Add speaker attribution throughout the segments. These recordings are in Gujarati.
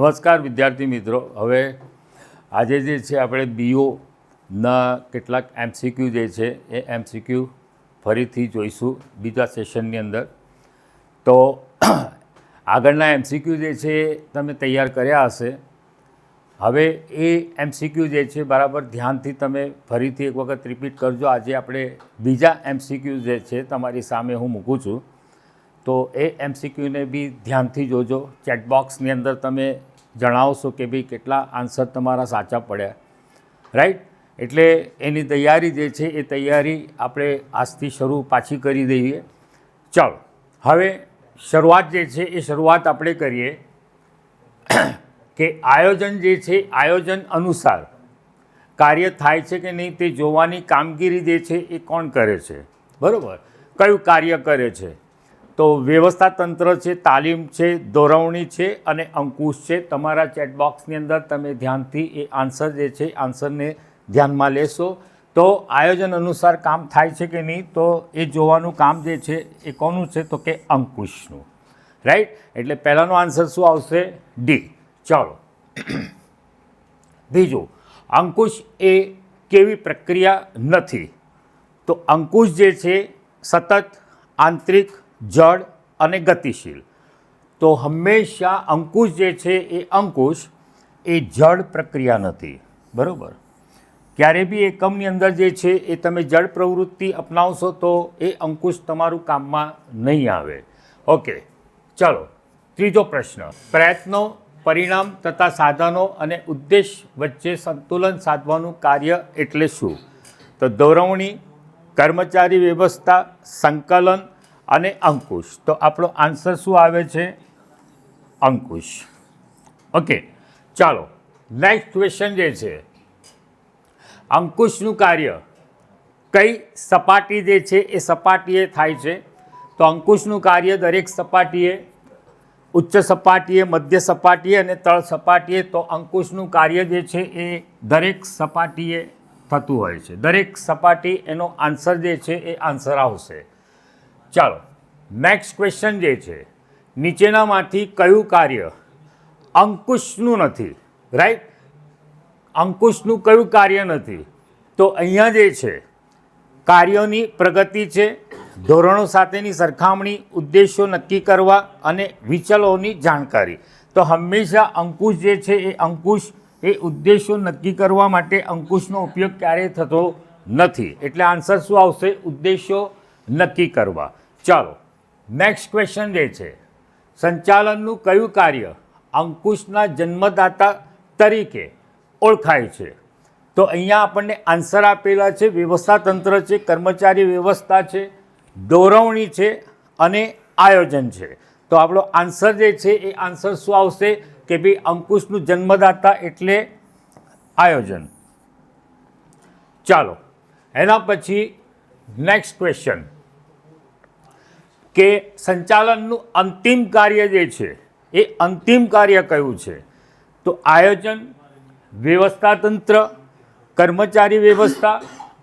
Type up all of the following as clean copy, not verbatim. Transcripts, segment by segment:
Speaker 1: નમસ્કાર વિદ્યાર્થી મિત્રો. હવે આજે જે છે આપણે બીઓના કેટલાક એમસીક્યુ જે છે એ એમસીક્યુ ફરીથી જોઈશું બીજા સેશનની અંદર. તો આગળના એમસીક્યુ જે છે તમે તૈયાર કર્યા હશે. હવે એ એમસીક્યુ જે છે બરાબર ધ્યાનથી તમે ફરીથી એક વખત રિપીટ કરજો. આજે આપણે બીજા એમસીક્યુ જે છે તમારી સામે હું મૂકું છું, તો એ એમસીક્યુને બી ધ્યાનથી જોજો. ચેટબોક્સની અંદર તમે જણાવશો કે ભાઈ કેટલા આન્સર તમારા સાચા પડ્યા, રાઈટ. એટલે એની તૈયારી જે છે એ તૈયારી આપણે આજથી શરૂ પાછી કરી દઈએ. ચાલો હવે શરૂઆત જે છે એ શરૂઆત આપણે કરીએ કે આયોજન જે છે આયોજન અનુસાર કાર્ય થાય છે કે નહીં તે જોવાની કામગીરી જે છે એ કોણ કરે છે, બરાબર. કયું કાર્ય કરે છે? તો વ્યવસ્થા તંત્ર છે, તાલીમ છે, દોરવણી છે અને અંકુશ છે. તમારા ચેટબોક્સની અંદર તમે ધ્યાનથી એ આન્સર જે છે આન્સરને ધ્યાનમાં લેશો. તો આયોજન અનુસાર કામ થાય છે કે નહીં તો એ જોવાનું કામ જે છે એ કોનું છે? તો કે અંકુશનું, રાઈટ. એટલે પહેલાંનો આન્સર શું આવશે? ડી. ચાલો બીજું, અંકુશ એ કેવી પ્રક્રિયા નથી? તો અંકુશ જે છે સતત, આંતરિક, જડ અને ગતિશીલ. તો હંમેશા અંકુશ જે છે એ અંકુશ એ જડ પ્રક્રિયા નથી, બરાબર. ક્યારે બી એકમની અંદર જે છે એ તમે જડ પ્રવૃત્તિ અપનાવશો તો એ અંકુશ તમારું કામમાં નહીં આવે. ઓકે, ચલો ત્રીજો પ્રશ્ન. પ્રયત્નો, પરિણામ તથા સાધનો અને ઉદ્દેશ વચ્ચે સંતુલન સાધવાનું કાર્ય એટલે શું? તો દોરવણી, કર્મચારી વ્યવસ્થા, સંકલન અને અંકુશ. તો આપણો આન્સર શું આવે છે? અંકુશ. ઓકે, ચાલો નેક્સ્ટ ક્વેશ્ચન જે છે, અંકુશનું કાર્ય કઈ સપાટી જે છે એ સપાટીએ થાય છે? તો અંકુશનું કાર્ય દરેક સપાટીએ, ઉચ્ચ સપાટીએ, મધ્ય સપાટીએ અને તળ સપાટીએ. તો અંકુશનું કાર્ય જે છે એ દરેક સપાટીએ થતું હોય છે. દરેક સપાટી એનો આન્સર જે છે એ આન્સર આવશે. ચાલો નેક્સ્ટ ક્વેશ્ચન જે છે, નીચેનામાંથી કયું કાર્ય અંકુશનું નથી? રાઈટ. અંકુશનું કયું કાર્ય નથી? તો અહીંયા જે છે કાર્યોની પ્રગતિ છે, ધોરણો સાથેની સરખામણી, ઉદ્દેશો નક્કી કરવા અને વિચલોની જાણકારી. તો હંમેશા અંકુશ જે છે એ અંકુશ એ ઉદ્દેશો નક્કી કરવા માટે અંકુશનો ઉપયોગ ક્યારેય થતો નથી. એટલે આન્સર શું આવશે? ઉદ્દેશો નક્કી કરવા. ચાલો નેક્સ્ટ ક્વેશ્ચન જે છે, સંચાલનનું કયું કાર્ય અંકુશના જન્મદાતા તરીકે ઓળખાય છે? તો અહીંયા આપણને આન્સર આપેલા છે વ્યવસ્થા તંત્ર છે, કર્મચારી વ્યવસ્થા છે, દોરવણી છે અને આયોજન છે. તો આપણો આન્સર જે છે એ આન્સર શું આવશે? કે ભાઈ અંકુશનું જન્મદાતા એટલે આયોજન. ચાલો એના પછી નેક્સ્ટ ક્વેશ્ચન કે સંચાલનનું અંતિમ કાર્ય જે છે એ અંતિમ કાર્ય કયું છે? તો આયોજન, વ્યવસ્થા તંત્ર, કર્મચારી વ્યવસ્થા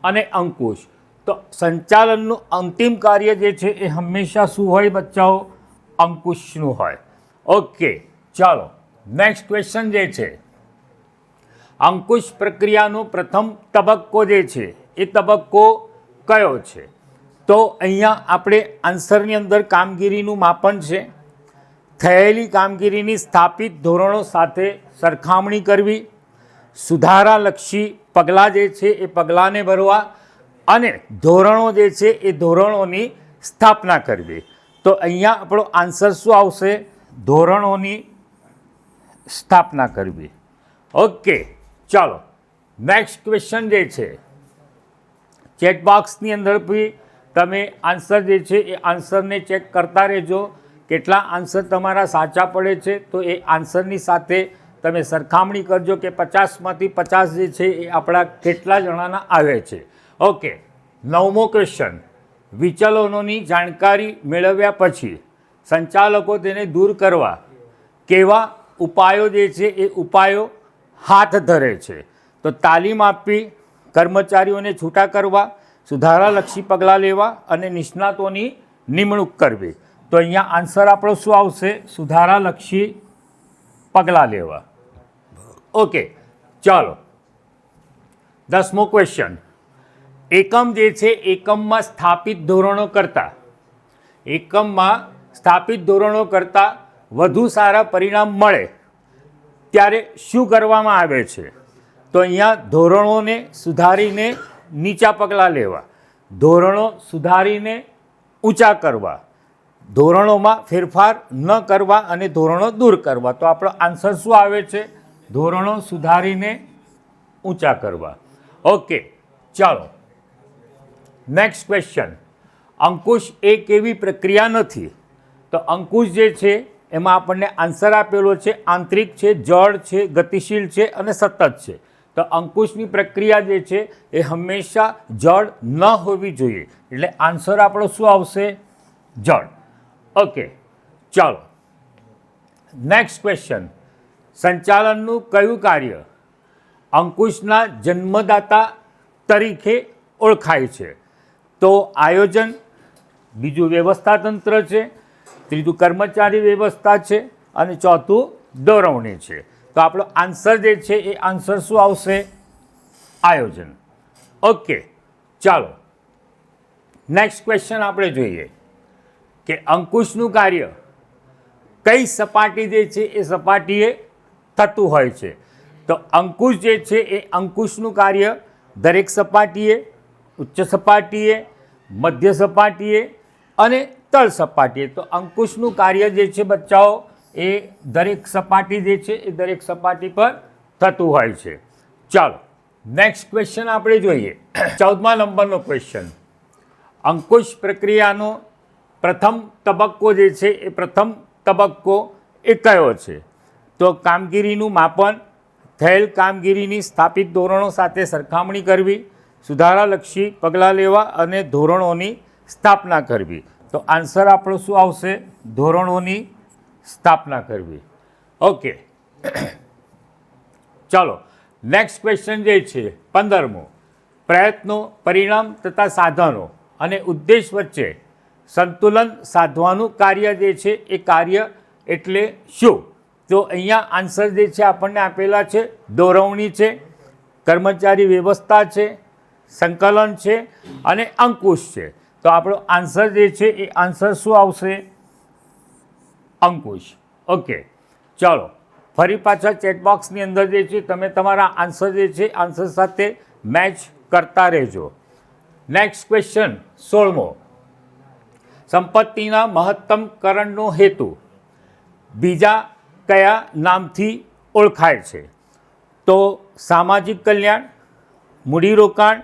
Speaker 1: અને અંકુશ. તો સંચાલનનું અંતિમ કાર્ય જે છે એ હંમેશા શું હોય બચ્ચાઓ? અંકુશનું હોય. ઓકે, ચાલો નેક્સ્ટ ક્વેશ્ચન જે છે, અંકુશ પ્રક્રિયાનો પ્રથમ તબક્કો જે છે એ તબક્કો કયો છે? તો અહીંયા આપણે આન્સરની અંદર કામગીરીનું માપન છે, થયેલી કામગીરીની સ્થાપિત ધોરણો સાથે સરખામણી કરવી, સુધારાલક્ષી પગલાં જે છે એ પગલાંને ભરવા અને ધોરણો જે છે એ ધોરણોની સ્થાપના કરવી. તો અહીંયા આપણો આન્સર શું આવશે? ધોરણોની સ્થાપના કરવી. ઓકે, ચાલો નેક્સ્ટ ક્વેશ્ચન જે છે, ચેટબોક્સની અંદર બી તમે આન્સર જે છે એ આન્સરને ચેક કરતા રહેજો. કેટલા આન્સર તમારા સાચા પડે છે તો એ આન્સરની સાથે તમે સરખામણી કરજો કે 50માંથી 50 જે છે એ આપણા કેટલા જણાના આવે છે. ઓકે, નવમો ક્વેશ્ચન, વિચલનોની જાણકારી મેળવ્યા પછી સંચાલકો તેને દૂર કરવા કેવા ઉપાયો જે છે એ ઉપાયો હાથ ધરે છે? તો તાલીમ આપવી, કર્મચારીઓને છૂટા કરવા, સુધારાલક્ષી પગલાં લેવા અને નિષ્ણાતોની નિમણૂક કરવી. તો અહીંયા આન્સર આપણો શું આવશે? સુધારાલક્ષી પગલાં લેવા. ઓકે, ચાલો 10મો ક્વેશ્ચન. એકમ જે છે એકમમાં સ્થાપિત ધોરણો કરતાં વધુ સારા પરિણામ મળે ત્યારે શું કરવામાં આવે છે? તો અહીંયા ધોરણોને સુધારીને નીચા પગલાં લેવા, ધોરણો સુધારીને ઊંચા કરવા, ધોરણોમાં ફેરફાર ન કરવા અને ધોરણો દૂર કરવા. તો આપણો આન્સર શું આવે છે? ધોરણો સુધારીને ઊંચા કરવા. ઓકે, ચાલો નેક્સ્ટ ક્વેશ્ચન. અંકુશ એક એવી પ્રક્રિયા નથી. તો અંકુશ જે છે એમાં આપણને આન્સર આપેલો છે આંતરિક છે, જળ છે, ગતિશીલ છે અને સતત છે. તો અંકુશની પ્રક્રિયા જે છે એ હંમેશા જળ ન હોવી જોઈએ, એટલે આન્સર આપણો શું આવશે? જળ. ઓકે, ચાલો નેક્સ્ટ ક્વેશ્ચન. સંચાલનનું કયું કાર્ય અંકુશના જન્મદાતા તરીકે ઓળખાય છે? તો આયોજન, બીજું વ્યવસ્થા તંત્ર છે, ત્રીજું કર્મચારી વ્યવસ્થા છે અને ચોથું દોરવણી છે. તો આપણો આન્સર જે છે એ આન્સર શું આવશે? આયોજન. ઓકે, ચાલો નેક્સ્ટ ક્વેશ્ચન આપણે જોઈએ કે અંકુશનું કાર્ય કઈ સપાટી જે છે એ સપાટીએ થતું હોય છે? તો અંકુશ જે છે એ અંકુશનું કાર્ય દરેક સપાટીએ, ઉચ્ચ સપાટીએ, મધ્ય સપાટીએ અને તળ સપાટીએ. તો અંકુશનું કાર્ય જે છે બચ્ચાઓ એ દરેક સપાટી જે છે એ દરેક સપાટી પર થતું હોય છે. ચાલો નેક્સ્ટ ક્વેશ્ચન આપણે જોઈએ. 14મા નંબરનો ક્વેશ્ચન. અંકુશ પ્રક્રિયાનો પ્રથમ તબક્કો જે છે એ પ્રથમ તબક્કો એ કયો છે? તો કામગીરીનું માપન, થયેલ કામગીરીની સ્થાપિત ધોરણો સાથે સરખામણી કરવી, સુધારાલક્ષી પગલાં લેવા અને ધોરણોની સ્થાપના કરવી. તો આન્સર આપણો શું આવશે? ધોરણોની સ્થાપના કરવી. ઓકે, ચાલો નેક્સ્ટ ક્વેશ્ચન જે છે 15મો. પ્રયત્નો, પરિણામ તથા સાધનો અને ઉદ્દેશ વચ્ચે સંતુલન સાધવાનું કાર્ય જે છે એ કાર્ય એટલે શું? તો અહીંયા આન્સર જે છે આપણને આપેલા છે દોરવણી છે, કર્મચારી વ્યવસ્થા છે, સંકલન છે અને અંકુશ છે. તો આપણો આન્સર જે છે એ આન્સર શું આવશે? અંકુશ. ઓકે, ચાલો ફરી પાછા ચેટબોક્સની અંદર જે છે તમે તમારા આન્સર જે છે આન્સર સાથે મેચ કરતા રહેજો. નેક્સ્ટ ક્વેશ્ચન 16મો. સંપત્તિના મહત્તમકરણનો હેતુ બીજા કયા નામથી ઓળખાય છે? તો સામાજિક કલ્યાણ, મૂડીરોકાણ,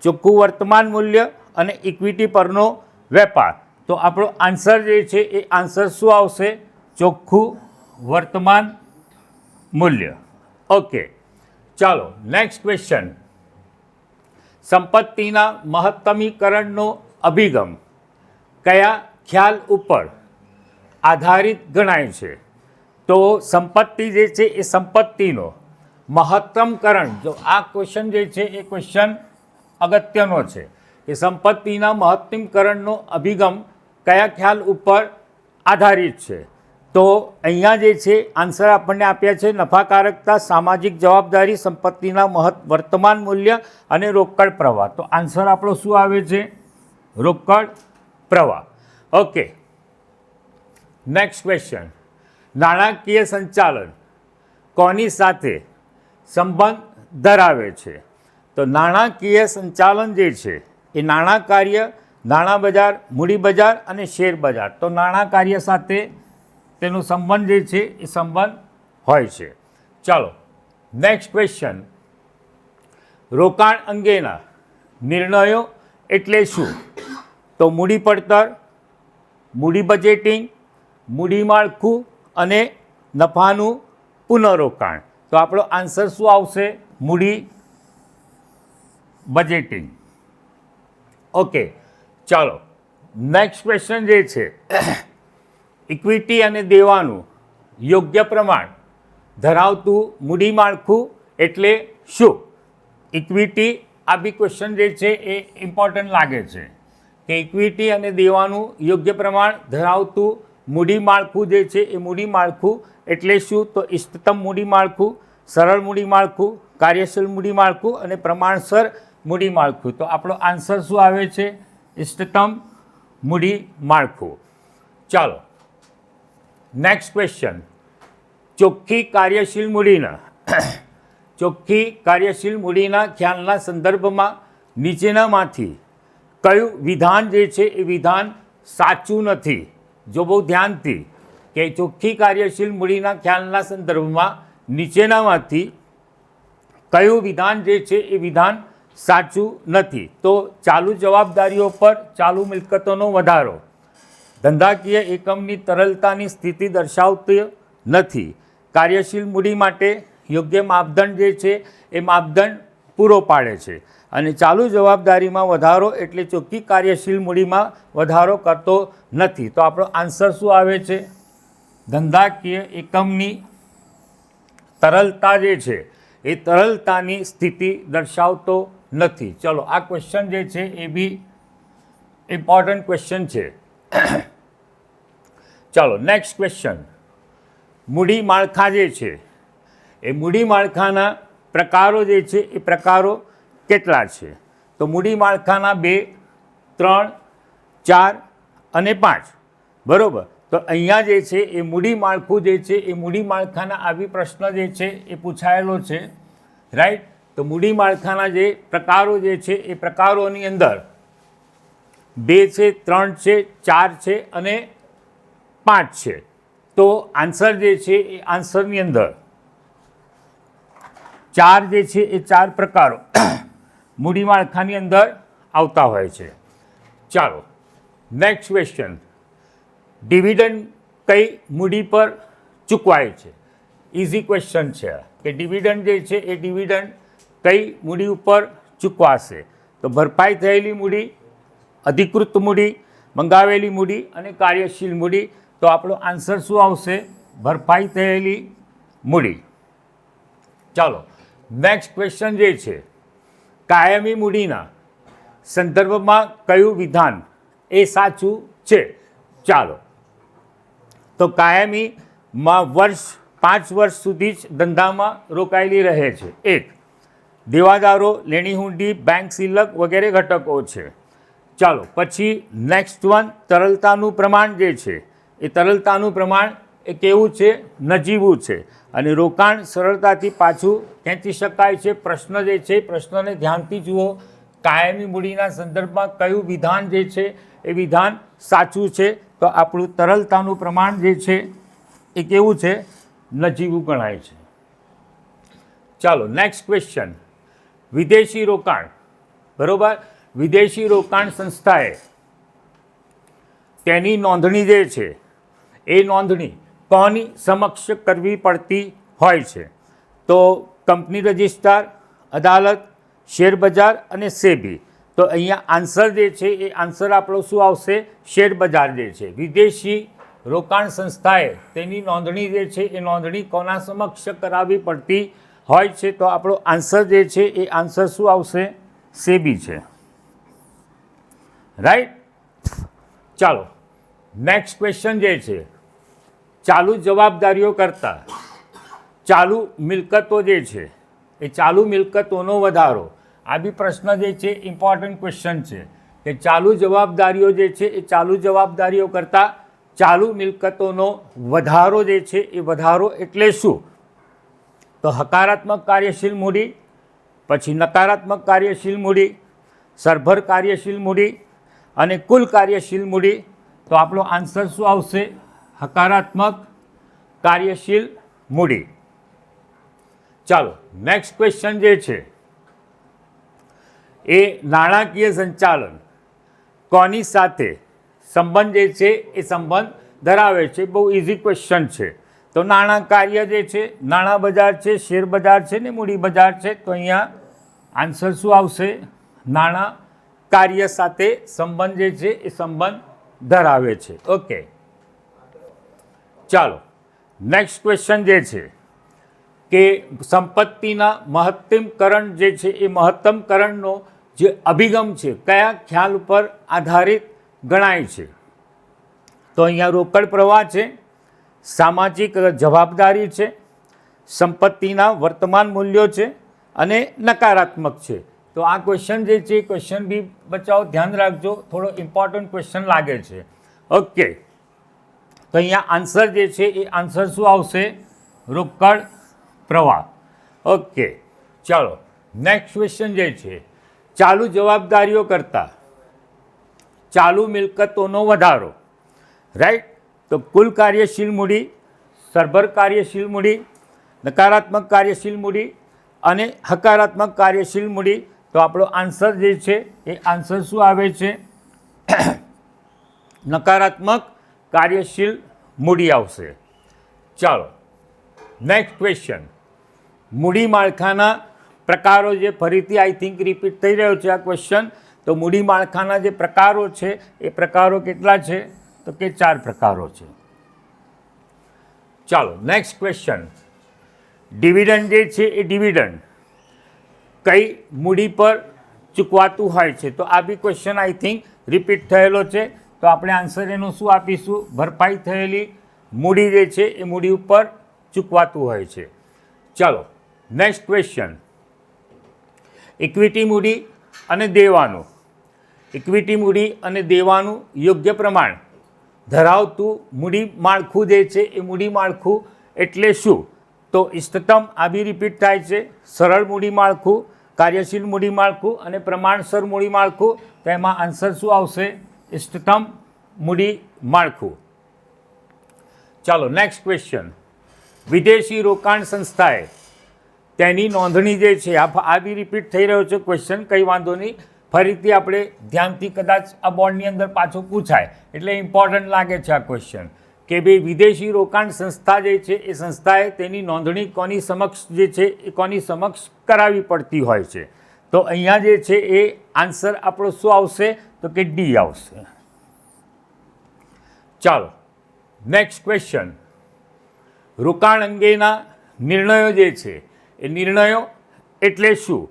Speaker 1: ચોખ્ખું વર્તમાન મૂલ્ય અને ઇક્વિટી પરનો વેપાર. તો આપણો આન્સર જે છે એ આન્સર શું આવશે? ચોખ્ખું વર્તમાન મૂલ્ય. ઓકે, ચાલો નેક્સ્ટ ક્વેશ્ચન. સંપત્તિના મહત્તમીકરણનો અભિગમ કયા ખ્યાલ ઉપર આધારિત ગણાય છે? તો સંપત્તિ જે છે એ સંપત્તિનો મહત્તમકરણ, જો આ ક્વેશ્ચન જે છે એ ક્વેશ્ચન અગત્યનો છે કે સંપત્તિના મહત્તમીકરણનો અભિગમ કયા ખ્યાલ ઉપર આધારિત છે? તો અહીંયા જે છે આન્સર આપણને આપ્યા છે નફાકારકતા, સામાજિક જવાબદારી, સંપત્તિના વર્તમાન મૂલ્ય અને રોકડ પ્રવાહ. તો આન્સર આપણો શું આવે છે? રોકડ પ્રવાહ. Okay, next question. નાણાકીય સંચાલન કોની સાથે સંબંધ ધરાવે છે? તો નાણાકીય સંચાલન જે છે એ નાણાં કાર્ય, નાણાં બજાર, મૂડી બજાર અને શેર બજાર. તો નાણાં કાર્ય સાથે તેનો સંબંધ જે છે એ સંબંધ હોય છે. ચાલો નેક્સ્ટ ક્વેશ્ચન. રોકાણ અંગેના નિર્ણયો એટલે શું? તો મૂડી પડતર, મૂડી બજેટિંગ, મૂડી માળખું અને નફાનું પુનઃરોકાણ. તો આપણો આન્સર શું આવશે? મૂડી બજેટિંગ. ઓકે, ચાલો નેક્સ્ટ ક્વેશ્ચન જે છે ઇક્વિટી અને દેવાનું યોગ્ય પ્રમાણ ધરાવતું મૂડી માળખું એટલે શું? ઇક્વિટી, આ બી ક્વેશ્ચન જે છે એ ઇમ્પોર્ટન્ટ લાગે છે કે ઇક્વિટી અને દેવાનું યોગ્ય પ્રમાણ ધરાવતું મૂડી માળખું જે છે એ મૂડી માળખું એટલે શું? તો ઇષ્ટતમ મૂડી માળખું, સરળ મૂડી માળખું, કાર્યશીલ મૂડી માળખું અને પ્રમાણસર મૂડી માળખું. તો આપણો આન્સર શું આવે છે? ઇષ્ટતમ મૂડી માળખું. ચાલો નેક્સ્ટ ક્વેશ્ચન. ચોખ્ખી કાર્યશીલ મૂડીના ચોખ્ખી કાર્યશીલ મૂડીના ખ્યાલના સંદર્ભમાં નીચેનામાંથી કયું વિધાન જે છે એ વિધાન સાચું નથી? જો બહુ ધ્યાનથી કે ચોખ્ખી કાર્યશીલ મૂડીના ખ્યાલના સંદર્ભમાં નીચેનામાંથી કયું વિધાન જે છે એ વિધાન સાચું નથી? તો ચાલુ જવાબદારીઓ પર ચાલુ મિલકતોનો વધારો ધંધાકીય એકમની તરલતાની સ્થિતિ દર્શાવતી નથી. કાર્યશીલ મૂડી માટે યોગ્ય માપદંડ જે છે એ માપદંડ પૂરો પાડે છે. અને ચાલુ જવાબદારીમાં વધારો એટલે ચોખ્ખી કાર્યશીલ મૂડીમાં વધારો કરતો નથી. તો આપણો આન્સર શું આવે છે? ધંધાકીય એકમની તરલતા જે છે એ તરલતાની સ્થિતિ દર્શાવતો નથી. ચલો આ ક્વેશ્ચન જે છે એ બી ઇમ્પોર્ટન્ટ ક્વેશ્ચન છે. ચાલો નેક્સ્ટ ક્વેશ્ચન. મૂડી માળખા જે છે એ મૂડી માળખાના પ્રકારો જે છે એ પ્રકારો કેટલા છે? તો મૂડી માળખાના 2, 3, 4 અને 5. બરાબર. તો અહીંયા જે છે એ મૂડી માળખું જે છે એ મૂડી માળખાના આવી પ્રશ્ન જે છે એ પૂછાયેલો છે. રાઈટ. તો મૂડી માળખાના જે પ્રકારો જે છે એ પ્રકારોની અંદર 2 છે, 3 છે, 4 છે અને 5 છે. તો આન્સર જે છે એ આન્સરની અંદર 4 જે છે એ 4 પ્રકારો મૂડી માળખાની અંદર આવતા હોય છે. ચાલો નેક્સ્ટ ક્વેશ્ચન. ડિવિડન્ડ કઈ મૂડી પર ચૂકવાય છે? ઇઝી ક્વેશ્ચન છે કે ડિવિડન્ડ જે છે એ ડિવિડન્ડ કઈ મૂડી ઉપર ચૂકવાશે? તો ભરપાઈ થયેલી મૂડી, અધિકૃત મૂડી, મંગાવેલી મૂડી અને કાર્યશીલ મૂડી. તો આપણો આન્સર શું આવશે? ભરપાઈ થયેલી મૂડી. ચાલો નેક્સ્ટ ક્વેશ્ચન જે છે, કાયમી મૂડીના સંદર્ભમાં કયું વિધાન એ સાચું છે? ચાલો તો કાયમીમાં 5 વર્ષ સુધી જ ધંધામાં રોકાયેલી રહે છે. 1. દેવાદારો, લેણી હુંડી, બેંક સિલક વગેરે ઘટકો છે. ચાલો પછી નેક્સ્ટ વન, તરલતાનું પ્રમાણ જે છે એ તરલતાનું પ્રમાણ એ કેવું છે? નજીવું છે. અને રોકાણ સરળતાથી પાછું ખેંચી શકાય છે. પ્રશ્ન જે છે પ્રશ્નને ધ્યાનથી જુઓ. કાયમી મૂડીના સંદર્ભમાં કયું વિધાન જે છે એ વિધાન સાચું છે? તો આપણું તરલતાનું પ્રમાણ જે છે એ કેવું છે? નજીવું ગણાય છે. ચાલો નેક્સ્ટ ક્વેશ્ચન. વિદેશી રોકાણ. બરોબર. વિદેશી રોકાણ સંસ્થાએ તેની નોંધણી જે છે એ નોંધણી કોની સમક્ષ કરવી પડતી હોય છે? તો કંપની રજિસ્ટ્રાર, અદાલત, શેરબજાર અને સેબી. તો અહીંયા આન્સર જે છે એ આન્સર આપણો શું આવશે? શેરબજાર જે છે. વિદેશી રોકાણ સંસ્થાએ તેની નોંધણી જે છે એ નોંધણી કોના સમક્ષ કરાવવી પડતી હોય છે? તો આપણો આન્સર જે છે એ આન્સર શું આવશે? સેબી છે. રાઈટ. ચાલો નેક્સ્ટ ક્વેશ્ચન જે છે, ચાલુ જવાબદારીઓ કરતાં ચાલુ મિલકતો જે છે એ ચાલુ મિલકતોનો વધારો. આ બી પ્રશ્ન જે છે ઇમ્પોર્ટન્ટ ક્વેશ્ચન છે કે ચાલુ જવાબદારીઓ જે છે એ ચાલુ જવાબદારીઓ કરતાં ચાલુ મિલકતોનો વધારો જે છે એ વધારો એટલે શું? તો હકારાત્મક કાર્યશીલ મૂડી, પછી નકારાત્મક કાર્યશીલ મૂડી, સરભર કાર્યશીલ મૂડી અને કુલ કાર્યશીલ મૂડી. તો આપણો આન્સર શું આવશે? હકારાત્મક કાર્યશીલ મૂડી. ચાલો નેક્સ્ટ ક્વેશ્ચન જે છે એ નાણાકીય સંચાલન કોની સાથે સંબંધ જે છે એ સંબંધ ધરાવે છે? બહુ ઇઝી ક્વેશ્ચન છે. તો નાણાં કાર્ય જે છે, નાણાં બજાર છે, શેર બજાર છે ને મૂડી બજાર છે. તો અહીંયા આન્સર શું આવશે? નાણાં કાર્ય સાથે સંબંધ જે છે એ સંબંધ ધરાવે છે. ઓકે. ચાલો નેક્સ્ટ ક્વેશ્ચન જે છે કે સંપત્તિના મહત્તમકરણ જે છે એ મહત્તમકરણનો જે અભિગમ છે કયા ખ્યાલ પર આધારિત ગણાય છે? તો અહીંયા રોકડ પ્રવાહ છે, સામાજિક જવાબદારી છે, સંપત્તિના વર્તમાન મૂલ્યો છે અને નકારાત્મક છે. તો આ ક્વેશ્ચન જે છે ક્વેશ્ચન બી બચાવો ધ્યાન રાખજો, થોડો ઇમ્પોર્ટન્ટ ક્વેશ્ચન લાગે છે. ઓકે, તો અહીંયા આન્સર જે છે એ આન્સર શું આવશે? રોકડ પ્રવાહ. ઓકે, ચાલો નેક્સ્ટ ક્વેશ્ચન જે છે, ચાલુ જવાબદારીઓ કરતાં ચાલુ મિલકતોનો વધારો, રાઈટ? તો કુલ કાર્યશીલ મૂડી, સરભર કાર્યશીલ મૂડી, નકારાત્મક કાર્યશીલ મૂડી અને હકારાત્મક કાર્યશીલ મૂડી. તો આપણો આન્સર જે છે એ આન્સર શું આવે છે? નકારાત્મક કાર્યશીલ મૂડી આવશે. ચાલો નેક્સ્ટ ક્વેશ્ચન, મૂડી માળખાના પ્રકારો જે ફરીથી આઈ થિંક રિપીટ થઈ રહ્યો છે આ ક્વેશ્ચન. તો મૂડી માળખાના જે પ્રકારો છે એ પ્રકારો કેટલા છે? તો કે 4 પ્રકારો છે. ચાલો નેક્સ્ટ ક્વેશ્ચન, ડિવિડન્ડ જે છે એ ડિવિડન્ડ કઈ મૂડી પર ચૂકવાતું હોય છે? તો આ બી ક્વેશ્ચન આઈ થિંક રિપીટ થયેલો છે. તો આપણે આન્સર એનું શું આપીશું? ભરપાઈ થયેલી મૂડી જે છે એ મૂડી ઉપર ચૂકવાતું હોય છે. ચાલો નેક્સ્ટ ક્વેશ્ચન, ઇક્વિટી મૂડી અને દેવાનું. ઇક્વિટી મૂડી અને દેવાનું યોગ્ય પ્રમાણ ધરાવતું મૂડી માળખું જે છે એ મૂડી માળખું એટલે શું? તો ઇષ્ટતમ આ બી રિપીટ થાય છે, સરળ મૂડી માળખું, કાર્યશીલ મૂડી માળખું અને પ્રમાણસર મૂડી માળખું. તો એમાં આન્સર શું આવશે? ઇષ્ટતમ મૂડી માળખું. ચાલો નેક્સ્ટ ક્વેશ્ચન, વિદેશી રોકાણ સંસ્થાએ તેની નોંધણી જે છે આ બી રિપીટ થઈ રહ્યો છે ક્વેશ્ચન, કંઈ વાંધો નહીં, ફરીથી આપણે ધ્યાનથી કદાચ આ બોર્ડની અંદર પાછો પૂછાય એટલે ઇમ્પોર્ટન્ટ લાગે છે આ ક્વેશ્ચન કે ભાઈ વિદેશી રોકાણ સંસ્થા જે છે એ સંસ્થાએ તેની નોંધણી કોની સમક્ષ જે છે એ કોની સમક્ષ કરાવવી પડતી હોય છે? તો અહીંયા જે છે એ આન્સર આપણો શું આવશે? તો કે ડી આવશે. ચાલો નેક્સ્ટ ક્વેશ્ચન, રોકાણ અંગેના નિર્ણયો જે છે એ નિર્ણયો એટલે શું?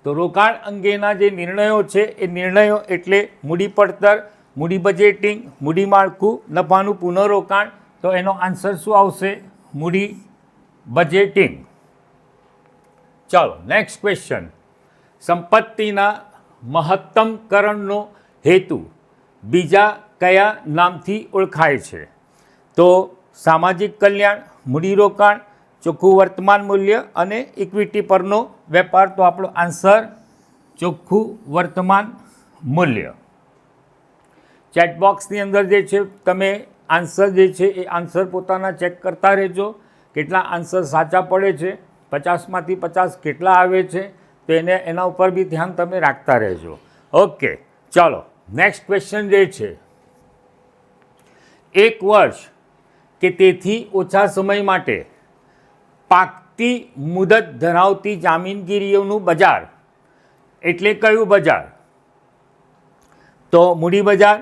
Speaker 1: તો રોકાણ અંગેના જે નિર્ણયો છે એ નિર્ણયો એટલે મૂડી પડતર, મૂડી બજેટિંગ, મૂડી માળખું, નફાનું પુનઃરોકાણ. તો એનો આન્સર શું આવશે? મૂડી બજેટિંગ. ચાલો નેક્સ્ટ ક્વેશ્ચન, સંપત્તિના મહત્તમકરણનો હેતુ બીજા કયા નામથી ઓળખાય છે? તો સામાજિક કલ્યાણ, મૂડીરોકાણ, ચોખ્ખું વર્તમાન મૂલ્ય અને ઇક્વિટી પરનો વેપાર. તો આપણો આન્સર ચોખ્ખું વર્તમાન મૂલ્ય. ચેટબોક્સની અંદર જે છે તમે આન્સર જે છે એ આન્સર પોતાના ચેક કરતા રહેજો, કેટલા આન્સર સાચા પડે છે, 50માંથી 50 કેટલા આવે છે, તો એના ઉપર બી ધ્યાન તમે રાખતા રહેજો. ઓકે, ચાલો નેક્સ્ટ ક્વેશ્ચન જે છે, 1 વર્ષ કે તેથી ઓછા સમય માટે પાકતી મુદત ધરાવતી જામીનગીરીઓનું બજાર એટલે કયું બજાર? તો મૂડી બજાર,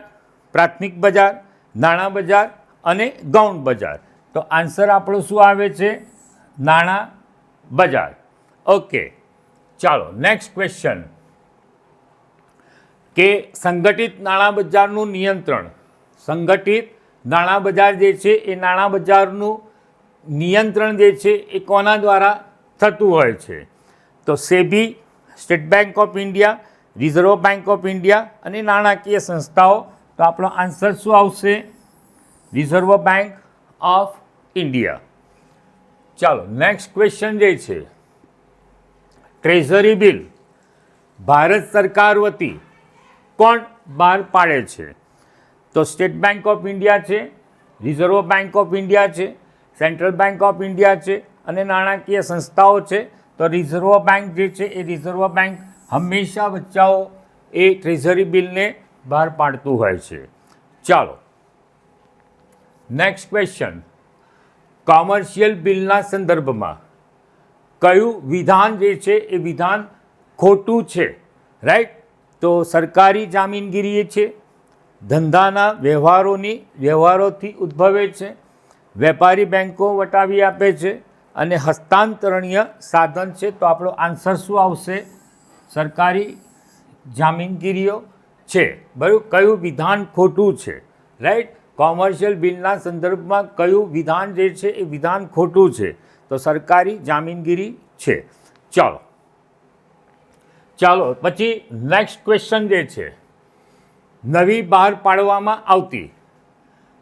Speaker 1: પ્રાથમિક બજાર, નાણાં બજાર અને ગૌણ બજાર. તો આન્સર આપણો શું આવે છે? નાણાં બજાર. ઓકે, ચાલો નેક્સ્ટ ક્વેશ્ચન, કે સંગઠિત નાણાં બજારનું નિયંત્રણ, સંગઠિત નાણાં બજાર જે છે એ નાણાં બજારનું નિયંત્રણ જે છે એ કોના દ્વારા થતું હોય છે? તો SEBI, state bank of India, reserve bank of India અને નાણાકીય સંસ્થાઓ. તો આપણો આન્સર શું આવશે? Reserve bank of India. ચાલો નેક્સ્ટ ક્વેશ્ચન જે છે, ટ્રેઝરી બિલ ભારત સરકાર વતી કોણ બહાર પાડે છે? તો સ્ટેટ બેંક ઓફ ઇન્ડિયા છે, રિઝર્વ બેંક ઓફ ઇન્ડિયા છે, સેન્ટ્રલ બેંક ઓફ ઇન્ડિયા છે અને નાણાકીય સંસ્થાઓ છે. તો રિઝર્વ બેંક જે છે એ રિઝર્વ બેંક હંમેશા બચ્ચાઓ એ ટ્રેઝરી બિલને બહાર પાડતું હોય છે. ચાલો નેક્સ્ટ ક્વેશ્ચન, કોમર્શિયલ બિલના સંદર્ભમાં કયું વિધાન જે છે એ વિધાન ખોટું છે? રાઈટ? તો સરકારી જામીનગીરી છે, ધંધાના વ્યવહારોથી ઉદ્ભવે છે, વેપારી બેંકો વટાવી આપે છે અને હસ્તાંતરણીય સાધન છે. તો આપણો આન્સર શું આવશે? સરકારી જામીનગીરીઓ છે. બરાબર, કયું વિધાન ખોટું છે? રાઈટ? કોમર્શિયલ બિલના સંદર્ભમાં કયું વિધાન જે છે એ વિધાન ખોટું છે? તો સરકારી જામીનગીરી છે. ચાલો પછી નેક્સ્ટ ક્વેશ્ચન જે છે, નવી બહાર પાડવામાં આવતી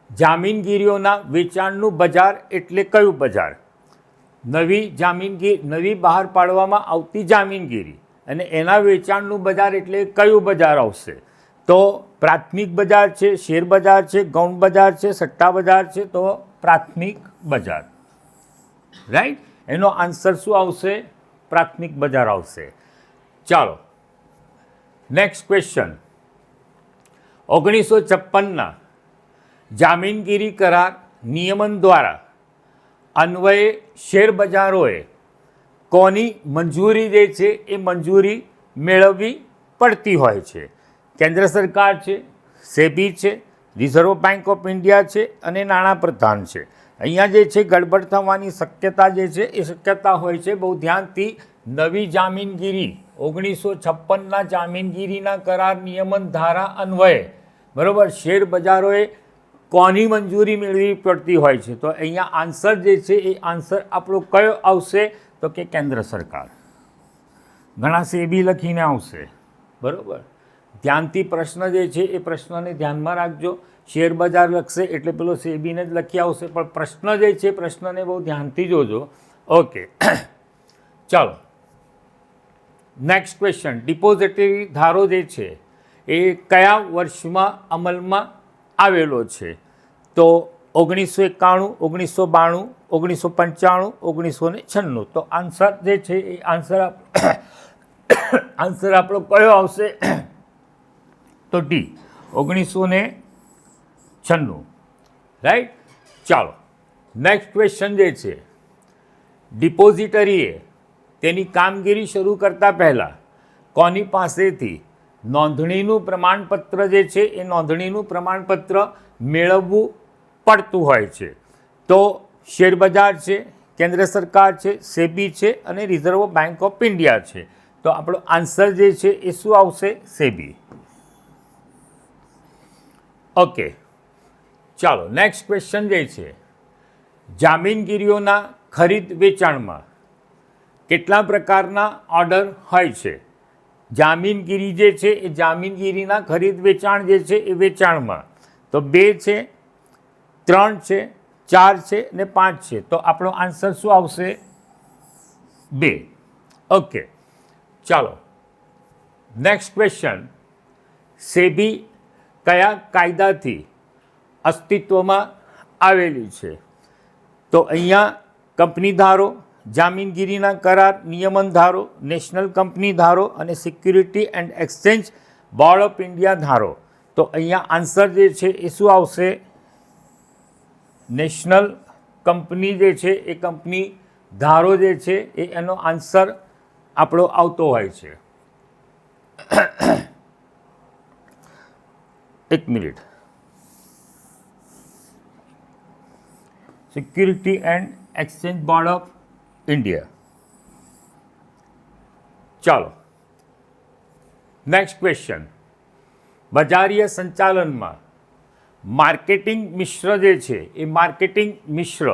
Speaker 1: જામીનગીરીઓના વેચાણનું બજાર એટલે કયું બજાર? નવી બહાર પાડવામાં આવતી જામીનગીરી અને એના વેચાણનું બજાર એટલે કયું બજાર આવશે? તો પ્રાથમિક બજાર છે, શેર બજાર છે, ગૌણ બજાર છે, સટ્ટા બજાર છે? તો પ્રાથમિક બજાર, રાઈટ. એનો આન્સર શું આવશે? પ્રાથમિક બજાર આવશે. ચાલો નેક્સ્ટ ક્વેશ્ચન, 1956ના જામીનગીરી કરાર નિયમન દ્વારા અન્વયે શેર બજારોએ કોની મંજૂરી જે છે એ મંજૂરી મેળવવી પડતી હોય છે? કેન્દ્ર સરકાર છે, સેબી છે, રિઝર્વ બેંક ઓફ ઇન્ડિયા છે અને નાણાપ્રધાન છે. અહીંયા જે છે ગડબડ થવાની શક્યતા જે છે એ શક્યતા હોય છે. બહુ ધ્યાનથી, નવી જામીનગીરી 1956ના જામીનગીરીના કરાર નિયમન ધારા અન્વયે બરાબર શેર બજારોએ કોની મંજૂરી મેળવી પડતી હોય છે? તો અહીંયા આન્સર જે છે એ આન્સર આપણો કયો આવશે? તો કે કેન્દ્ર સરકાર. ઘણા સેબી લખીને આવશે, બરાબર. ધ્યાનથી પ્રશ્ન જે છે એ પ્રશ્નને ધ્યાનમાં રાખજો. શેર બજાર લખશે એટલે પેલો સેબીને જ લખી આવશે, પણ પ્રશ્ન જે છે પ્રશ્નને બહુ ધ્યાનથી જોજો. ઓકે ચાલો નેક્સ્ટ ક્વેશ્ચન, ડિપોઝિટરી ધારો જે છે એ કયા વર્ષમાં અમલમાં આવેલો છે? તો 1991, 1992, 1995, 1996. તો આન્સર જે છે એ આન્સર આપણો કયો આવશે? તો ડી, 1996, રાઈટ. ચાલો નેક્સ્ટ ક્વેશ્ચન જે છે, ડિપોઝિટરીએ તેની કામગીરી શરૂ કરતા પહેલાં કોની પાસેથી નોંધણીનું પ્રમાણપત્ર જે છે એ નોંધણીનું પ્રમાણપત્ર મેળવવું પડતું હોય છે? તો શેરબજાર છે, કેન્દ્ર સરકાર છે, સેબી છે અને રિઝર્વ બેંક ઓફ ઇન્ડિયા છે. તો આપણો આન્સર જે છે એ શું આવશે? સેબી. ઓકે ચાલો નેક્સ્ટ ક્વેશ્ચન જે છે, જામીનગીરીઓના ખરીદ વેચાણમાં કેટલા પ્રકારના ઓર્ડર હોય છે? જામીનગીરી જે છે એ જામીનગીરીના ખરીદ વેચાણ જે છે એ વેચાણમાં તો 2 છે, 3 છે, 4 છે ને 5 છે. તો આપણો આન્સર શું આવશે? 2. ઓકે ચાલો નેક્સ્ટ ક્વેશ્ચન, સેબી કયા કાયદાથી અસ્તિત્વમાં આવેલી છે? તો અહીંયા કંપની ધારો, જામીનગીરીના કરાર નિયમન ધારો, નેશનલ કંપની ધારો અને security and exchange board of India ધારો. તો અહીંયા આન્સર જે છે એ શું આવશે? નેશનલ કંપની જે છે એ કંપની ધારો જે છે એ એનો આન્સર આપણો આવતો હોય છે. એક minute, security and exchange board of India. ચાલો નેક્સ્ટ ક્વેશ્ચન, બજારીય સંચાલનમાં માર્કેટિંગ મિશ્ર જે છે એ માર્કેટિંગ મિશ્ર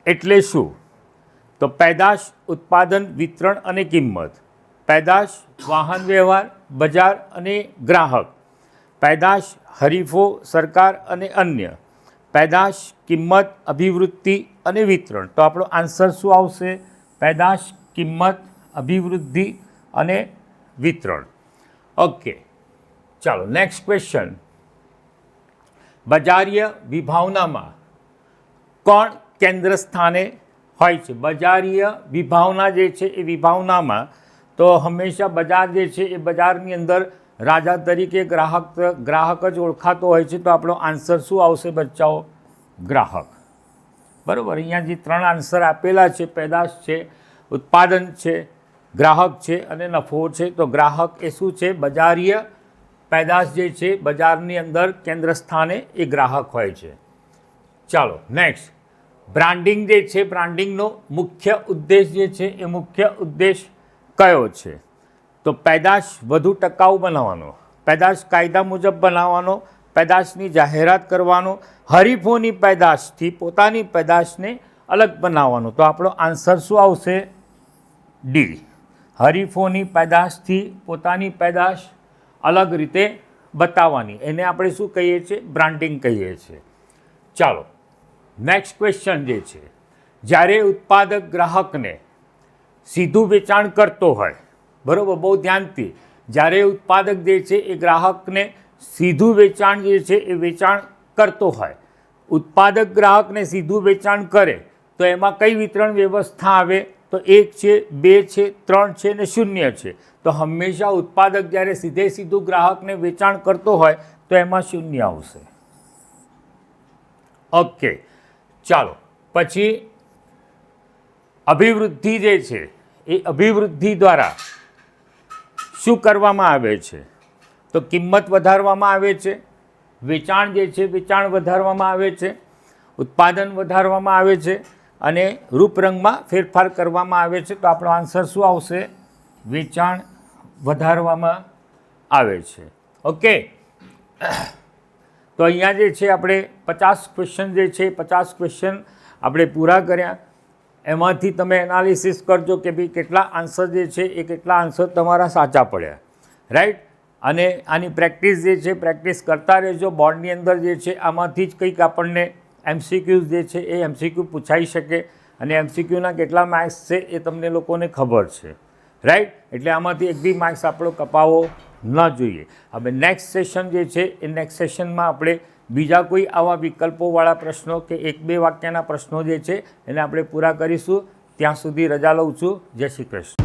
Speaker 1: એટલે શું? તો પેદાશ, ઉત્પાદન, વિતરણ અને કિંમત. પેદાશ વાહન વ્યવહાર, બજાર અને ગ્રાહક. પેદાશ હરીફો, સરકાર અને અન્ય. પેદાશ કિંમત, અભિવૃદ્ધિ અને વિતરણ. તો આપણો આન્સર શું આવશે? પેદાશ, કિંમત, અભિવૃદ્ધિ અને વિતરણ. ઓકે ચાલો નેક્સ્ટ ક્વેશ્ચન, બજારીય વિભાવનામાં કોણ કેન્દ્ર સ્થાને હોય છે? બજારીય વિભાવના જે છે એ વિભાવનામાં તો હંમેશા બજાર જે છે એ બજારની અંદર રાજા તરીકે ગ્રાહક જ ઓળખાતો હોય છે. તો આપણો આન્સર શું આવશે બચ્ચાઓ? ગ્રાહક. બરાબર. અહીંયા જે 3 આન્સર આપેલા છે, પેદાશ છે, ઉત્પાદન છે, ગ્રાહક છે અને નફો છે. તો ગ્રાહક એ શું છે? બજારીય પેદાશ જે છે બજારની અંદર કેન્દ્ર સ્થાને એ ગ્રાહક હોય છે. ચાલો નેક્સ્ટ, બ્રાન્ડિંગ જે છે, બ્રાન્ડિંગનો મુખ્ય ઉદ્દેશ જે છે એ મુખ્ય ઉદ્દેશ કયો છે? તો પેદાશ વધુ ટકાઉ બનાવવાનો, પેદાશ કાયદા મુજબ બનાવવાનો, પેદાશની જાહેરાત કરવાનો, હરીફોની પેદાશથી પોતાની પેદાશને અલગ બનાવવાનો. તો આપણો આન્સર શું આવશે? ડી. હરીફોની પેદાશથી પોતાની પેદાશ અલગ રીતે બતાવવાની, એને આપણે શું કહીએ છીએ? બ્રાન્ડિંગ કહીએ છીએ. ચાલો નેક્સ્ટ ક્વેશ્ચન જે છે, જ્યારે ઉત્પાદક ગ્રાહકને સીધું વેચાણ કરતો હોય, બરાબર, બહુ ધ્યાનથી, જ્યારે ઉત્પાદક જે છે એ ગ્રાહકને સીધું વેચાણ જે છે એ વેચાણ કરતો હોય, ઉત્પાદક ગ્રાહકને સીધું વેચાણ કરે તો એમાં કઈ વિતરણ વ્યવસ્થા આવે? તો 1 છે, 2 છે, 3 છે ને 0 છે. તો હંમેશા ઉત્પાદક જ્યારે સીધું ગ્રાહકને વેચાણ કરતો હોય તો એમાં 0 આવશે. ઓકે, ચાલો પછી અભિવૃદ્ધિ જે છે એ અભિવૃદ્ધિ દ્વારા શું કરવામાં આવે છે? તો કિંમત વધારવામાં આવે છે, વેચાણ જે છે વેચાણ વધારવામાં આવે છે, ઉત્પાદન વધારવામાં આવે છે અને રૂપરંગમાં ફેરફાર કરવામાં આવે છે. તો આપણો આન્સર શું આવશે? વેચાણ વધારવામાં આવે છે. ઓકે, તો અહીંયા જે છે આપણે 50 ક્વેશ્ચન જે છે 50 ક્વેશ્ચન આપણે પૂરા કર્યા. એમાંથી તમે એનાલિસિસ કરજો કે ભાઈ કેટલા આન્સર જે છે એ કેટલા આન્સર તમારા સાચા પડ્યા, રાઈટ. અને આની પ્રેક્ટિસ જે છે પ્રેક્ટિસ કરતા રહેજો. બોર્ડની અંદર જે છે આમાંથી જ કંઈક આપણને MCQs જે છે એ MCQ પૂછાઈ શકે અને MCQના કેટલા માર્ક્સ છે એ તમને લોકોને ખબર છે, રાઈટ. એટલે આમાંથી એક બી માર્ક્સ આપણો કપાવો ન જોઈએ. હવે નેક્સ્ટ સેશન જે છે એ નેક્સ્ટ સેશનમાં આપણે બીજા કોઈ આવા વિકલ્પોવાળા પ્રશ્નો કે 1-2 વાક્યના પ્રશ્નો જે છે એને આપણે પૂરા કરીશું. ત્યાં સુધી રજા લઉં છું. જય શ્રી કૃષ્ણ.